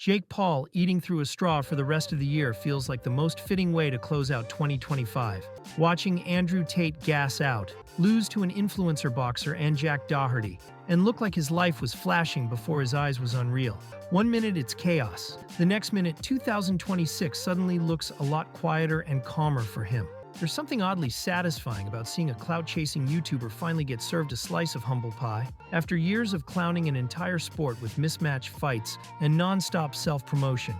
Jake Paul eating through a straw for the rest of the year feels like the most fitting way to close out 2025. Watching Andrew Tate gas out, lose to an influencer boxer and Jack Doherty, and look like his life was flashing before his eyes was unreal. One minute it's chaos. The next minute, 2026 suddenly looks a lot quieter and calmer for him. There's something oddly satisfying about seeing a clout-chasing YouTuber finally get served a slice of humble pie. After years of clowning an entire sport with mismatched fights and non-stop self-promotion,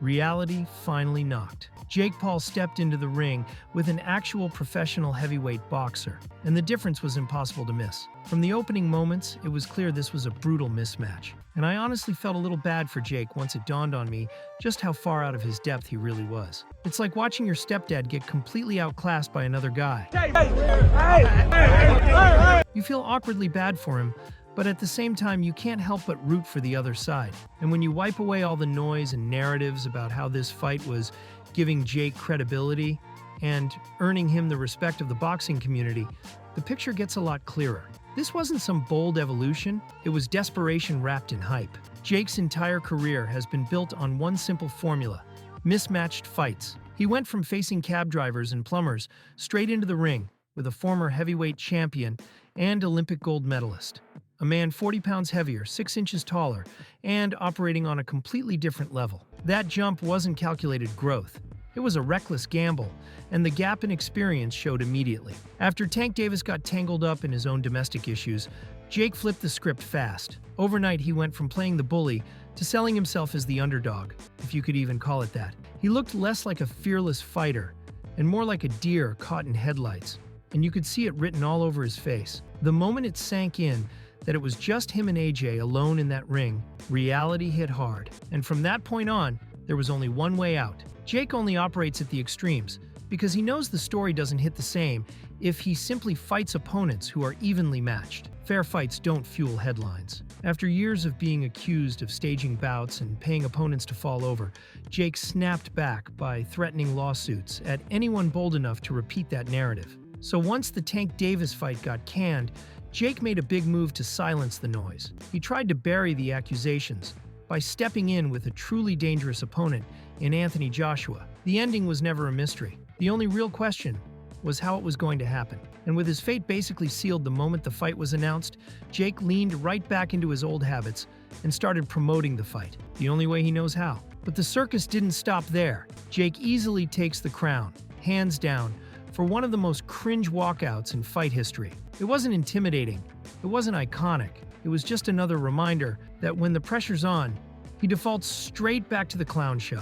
reality finally knocked. Jake Paul stepped into the ring with an actual professional heavyweight boxer, and the difference was impossible to miss. From the opening moments, it was clear this was a brutal mismatch, and I honestly felt a little bad for Jake once it dawned on me just how far out of his depth he really was. It's like watching your stepdad get completely outclassed by another guy. You feel awkwardly bad for him, but at the same time, you can't help but root for the other side. And when you wipe away all the noise and narratives about how this fight was giving Jake credibility and earning him the respect of the boxing community, the picture gets a lot clearer. This wasn't some bold evolution, it was desperation wrapped in hype. Jake's entire career has been built on one simple formula: mismatched fights. He went from facing cab drivers and plumbers straight into the ring with a former heavyweight champion and Olympic gold medalist. A man 40 pounds heavier, 6 inches taller, and operating on a completely different level. That jump wasn't calculated growth. It was a reckless gamble, and the gap in experience showed immediately. After Tank Davis got tangled up in his own domestic issues, Jake flipped the script fast. Overnight, he went from playing the bully to selling himself as the underdog, if you could even call it that. He looked less like a fearless fighter and more like a deer caught in headlights, and you could see it written all over his face. The moment it sank in that it was just him and AJ alone in that ring, reality hit hard. And from that point on, there was only one way out. Jake only operates at the extremes because he knows the story doesn't hit the same if he simply fights opponents who are evenly matched. Fair fights don't fuel headlines. After years of being accused of staging bouts and paying opponents to fall over, Jake snapped back by threatening lawsuits at anyone bold enough to repeat that narrative. So once the Tank Davis fight got canned, Jake made a big move to silence the noise. He tried to bury the accusations by stepping in with a truly dangerous opponent in Anthony Joshua. The ending was never a mystery. The only real question was how it was going to happen. And with his fate basically sealed the moment the fight was announced, Jake leaned right back into his old habits and started promoting the fight, the only way he knows how. But the circus didn't stop there. Jake easily takes the crown, hands down, for one of the most cringe walkouts in fight history. It wasn't intimidating, it wasn't iconic, it was just another reminder that when the pressure's on, he defaults straight back to the clown show.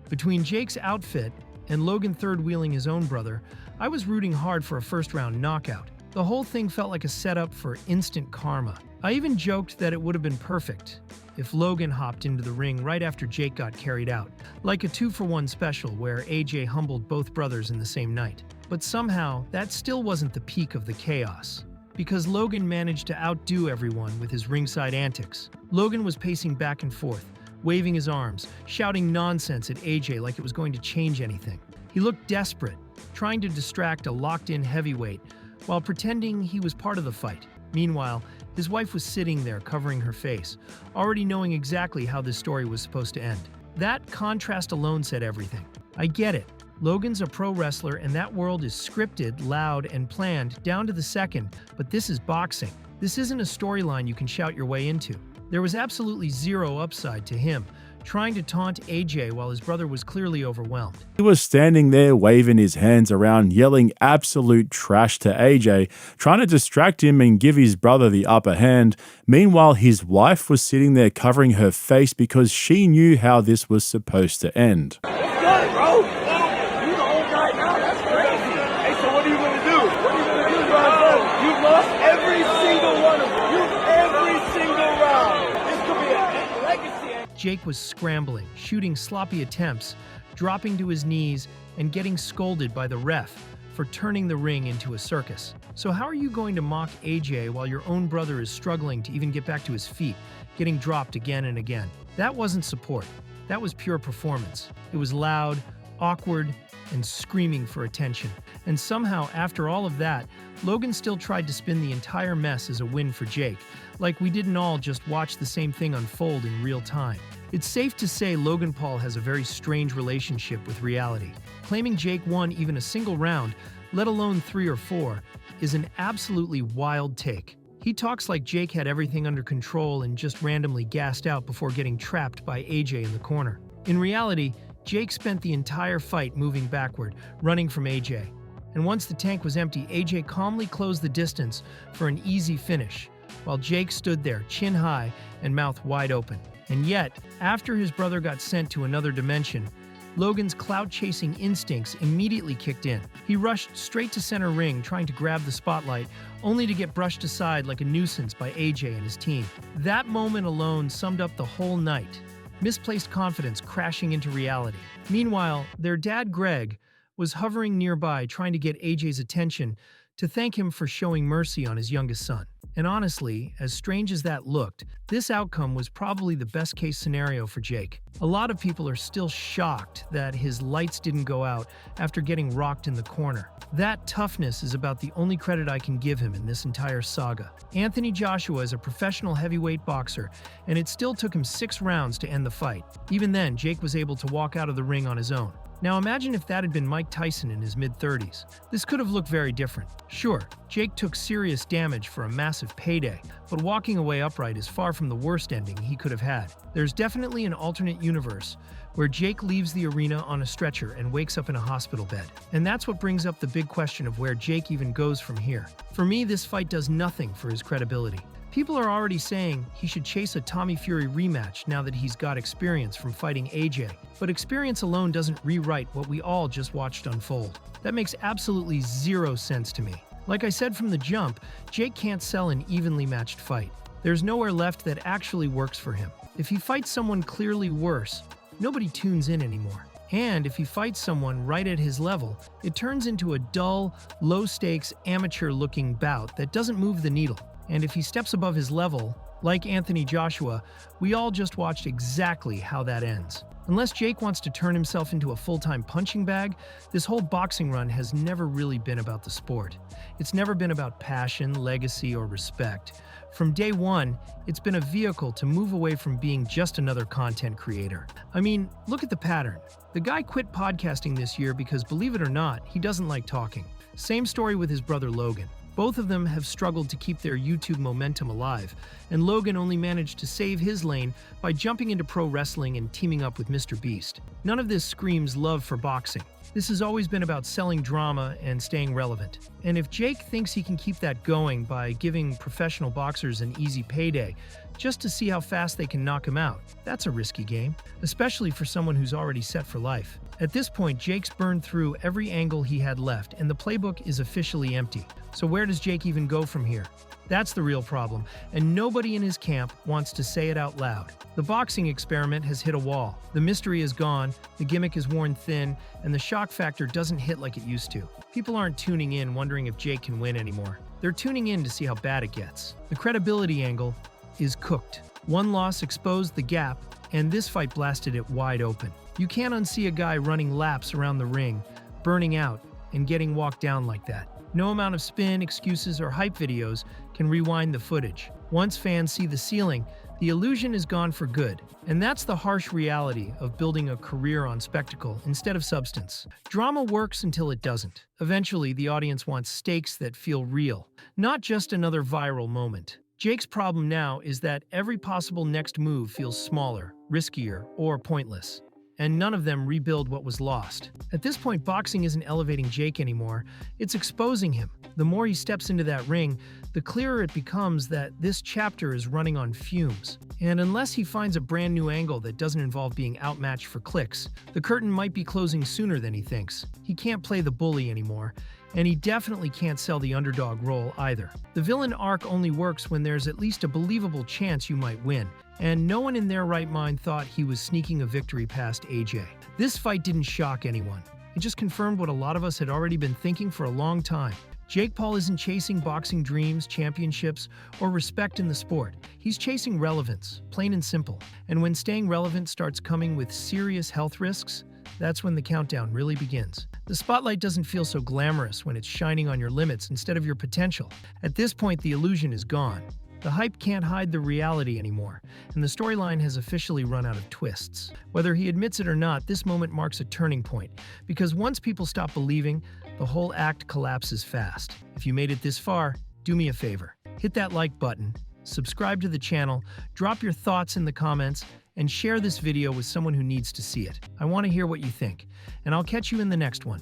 Between Jake's outfit and Logan third-wheeling his own brother, I was rooting hard for a first-round knockout. The whole thing felt like a setup for instant karma. I even joked that it would have been perfect if Logan hopped into the ring right after Jake got carried out, like a 2-for-1 special where AJ humbled both brothers in the same night. But somehow, that still wasn't the peak of the chaos, because Logan managed to outdo everyone with his ringside antics. Logan was pacing back and forth, waving his arms, shouting nonsense at AJ like it was going to change anything. He looked desperate, trying to distract a locked-in heavyweight while pretending he was part of the fight. Meanwhile, his wife was sitting there covering her face, already knowing exactly how this story was supposed to end. That contrast alone said everything. I get it. Logan's a pro wrestler and that world is scripted, loud, and planned down to the second, but this is boxing. This isn't a storyline you can shout your way into. There was absolutely zero upside to him trying to taunt AJ while his brother was clearly overwhelmed. He was standing there waving his hands around, yelling absolute trash to AJ, trying to distract him and give his brother the upper hand. Meanwhile, his wife was sitting there covering her face because she knew how this was supposed to end. Good, bro. You the old guy now. That's crazy. Hey, so what are you gonna do? What are you gonna do, bro? You've lost every single one of them. Every single round. This could be a legacy. Jake was scrambling, shooting sloppy attempts, dropping to his knees, and getting scolded by the ref for turning the ring into a circus. So how are you going to mock AJ while your own brother is struggling to even get back to his feet, getting dropped again and again? That wasn't support. That was pure performance. It was loud, awkward, and screaming for attention. And somehow, after all of that, Logan still tried to spin the entire mess as a win for Jake, like we didn't all just watch the same thing unfold in real time. It's safe to say Logan Paul has a very strange relationship with reality. Claiming Jake won even a single round, let alone 3 or 4, is an absolutely wild take. He talks like Jake had everything under control and just randomly gassed out before getting trapped by AJ in the corner. In reality, Jake spent the entire fight moving backward, running from AJ. And once the tank was empty, AJ calmly closed the distance for an easy finish, while Jake stood there, chin high and mouth wide open. And yet, after his brother got sent to another dimension, Logan's clout-chasing instincts immediately kicked in. He rushed straight to center ring, trying to grab the spotlight, only to get brushed aside like a nuisance by AJ and his team. That moment alone summed up the whole night. Misplaced confidence crashing into reality. Meanwhile, their dad, Greg, was hovering nearby trying to get AJ's attention to thank him for showing mercy on his youngest son. And honestly, as strange as that looked, this outcome was probably the best-case scenario for Jake. A lot of people are still shocked that his lights didn't go out after getting rocked in the corner. That toughness is about the only credit I can give him in this entire saga. Anthony Joshua is a professional heavyweight boxer, and it still took him 6 rounds to end the fight. Even then, Jake was able to walk out of the ring on his own. Now imagine if that had been Mike Tyson in his mid-30s. This could have looked very different. Sure, Jake took serious damage for a massive payday, but walking away upright is far from the worst ending he could have had. There's definitely an alternate universe where Jake leaves the arena on a stretcher and wakes up in a hospital bed. And that's what brings up the big question of where Jake even goes from here. For me, this fight does nothing for his credibility. People are already saying he should chase a Tommy Fury rematch now that he's got experience from fighting AJ. But experience alone doesn't rewrite what we all just watched unfold. That makes absolutely zero sense to me. Like I said from the jump, Jake can't sell an evenly matched fight. There's nowhere left that actually works for him. If he fights someone clearly worse, nobody tunes in anymore. And if he fights someone right at his level, it turns into a dull, low-stakes, amateur-looking bout that doesn't move the needle. And if he steps above his level, like Anthony Joshua, we all just watched exactly how that ends. Unless Jake wants to turn himself into a full-time punching bag, this whole boxing run has never really been about the sport. It's never been about passion, legacy, or respect. From day one, it's been a vehicle to move away from being just another content creator. I mean, look at the pattern. The guy quit podcasting this year because, believe it or not, he doesn't like talking. Same story with his brother Logan. Both of them have struggled to keep their YouTube momentum alive, and Logan only managed to save his lane by jumping into pro wrestling and teaming up with Mr. Beast. None of this screams love for boxing. This has always been about selling drama and staying relevant. And if Jake thinks he can keep that going by giving professional boxers an easy payday just to see how fast they can knock him out, that's a risky game, especially for someone who's already set for life. At this point, Jake's burned through every angle he had left, and the playbook is officially empty. So where does Jake even go from here? That's the real problem, and nobody in his camp wants to say it out loud. The boxing experiment has hit a wall. The mystery is gone, the gimmick is worn thin, and the shock factor doesn't hit like it used to. People aren't tuning in wondering if Jake can win anymore. They're tuning in to see how bad it gets. The credibility angle is cooked. One loss exposed the gap, and this fight blasted it wide open. You can't unsee a guy running laps around the ring, burning out, and getting walked down like that. No amount of spin, excuses, or hype videos can rewind the footage. Once fans see the ceiling, the illusion is gone for good. And that's the harsh reality of building a career on spectacle instead of substance. Drama works until it doesn't. Eventually, the audience wants stakes that feel real, not just another viral moment. Jake's problem now is that every possible next move feels smaller, riskier, or pointless. And none of them rebuild what was lost. At this point, boxing isn't elevating Jake anymore, it's exposing him. The more he steps into that ring, the clearer it becomes that this chapter is running on fumes. And unless he finds a brand new angle that doesn't involve being outmatched for clicks, the curtain might be closing sooner than he thinks. He can't play the bully anymore, and he definitely can't sell the underdog role either. The villain arc only works when there's at least a believable chance you might win, and no one in their right mind thought he was sneaking a victory past AJ. This fight didn't shock anyone. It just confirmed what a lot of us had already been thinking for a long time. Jake Paul isn't chasing boxing dreams, championships, or respect in the sport. He's chasing relevance, plain and simple. And when staying relevant starts coming with serious health risks, that's when the countdown really begins. The spotlight doesn't feel so glamorous when it's shining on your limits instead of your potential. At this point, the illusion is gone. The hype can't hide the reality anymore, and the storyline has officially run out of twists. Whether he admits it or not, this moment marks a turning point, because once people stop believing, the whole act collapses fast. If you made it this far, do me a favor. Hit that like button, subscribe to the channel, drop your thoughts in the comments, and share this video with someone who needs to see it. I want to hear what you think, and I'll catch you in the next one.